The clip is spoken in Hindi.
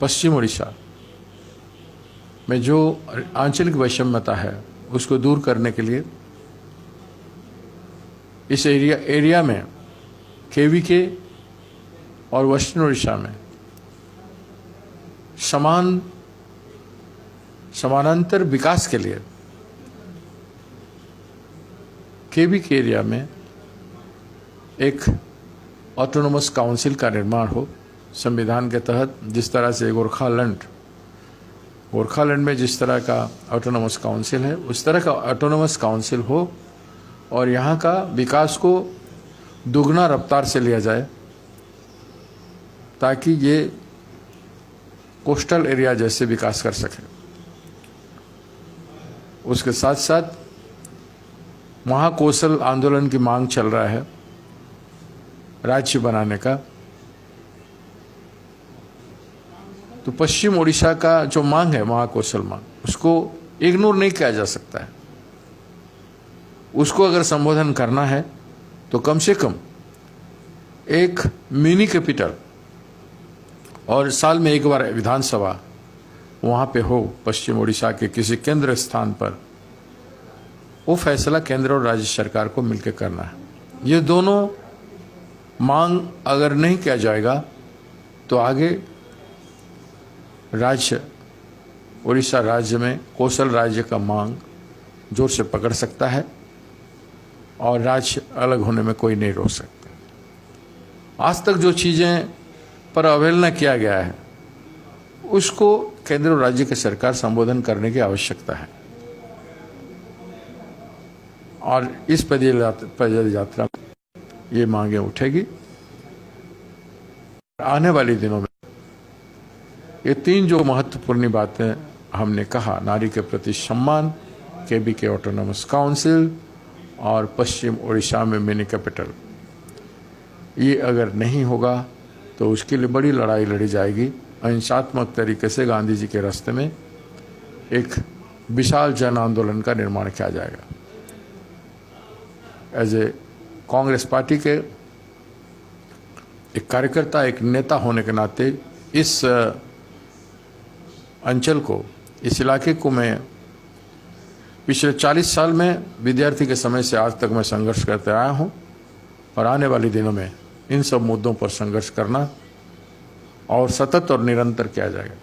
पश्चिम उड़ीसा में जो आंचलिक वैषम्यता है उसको दूर करने के लिए इस एरिया में केवीके और वेस्टर्न उड़ीसा में समानांतर विकास के लिए केवीके एरिया में एक ऑटोनोमस काउंसिल का निर्माण हो। संविधान के तहत जिस तरह से गोरखालैंड में जिस तरह का ऑटोनोमस काउंसिल है उस तरह का ऑटोनोमस काउंसिल हो और यहाँ का विकास को दुगना रफ्तार से लिया जाए ताकि ये कोस्टल एरिया जैसे विकास कर सके। उसके साथ साथ महाकौशल आंदोलन की मांग चल रहा है राज्य बनाने का, तो पश्चिम उड़ीसा का जो मांग है महाकौशल मांग उसको इग्नोर नहीं किया जा सकता है। उसको अगर संबोधन करना है तो कम से कम एक मिनी कैपिटल और साल में एक बार विधानसभा वहाँ पे हो पश्चिम उड़ीसा के किसी केंद्र स्थान पर। वो फैसला केंद्र और राज्य सरकार को मिलकर करना है। ये दोनों मांग अगर नहीं किया जाएगा तो आगे उड़ीसा राज्य में कौशल राज्य का मांग जोर से पकड़ सकता है और राज्य अलग होने में कोई नहीं रोक सकता। आज तक जो चीज़ें पर अवहेलना किया गया है उसको केंद्र और राज्य की सरकार संबोधन करने की आवश्यकता है और इस पैदल यात्रा में ये मांगे उठेगी। आने वाले दिनों में ये तीन जो महत्वपूर्ण बातें हमने कहा, नारी के प्रति सम्मान, केवीके ऑटोनोमस काउंसिल और पश्चिम उड़ीसा में मिनी कैपिटल, ये अगर नहीं होगा तो उसके लिए बड़ी लड़ाई लड़ी जाएगी। अहिंसात्मक तरीके से गांधी जी के रास्ते में एक विशाल जन आंदोलन का निर्माण किया जाएगा। एज ए कांग्रेस पार्टी के एक कार्यकर्ता, एक नेता होने के नाते इस अंचल को, इस इलाके को मैं पिछले 40 साल में विद्यार्थी के समय से आज तक मैं संघर्ष करते आया हूं और आने वाले दिनों में इन सब मुद्दों पर संघर्ष करना और सतत और निरंतर किया जाएगा।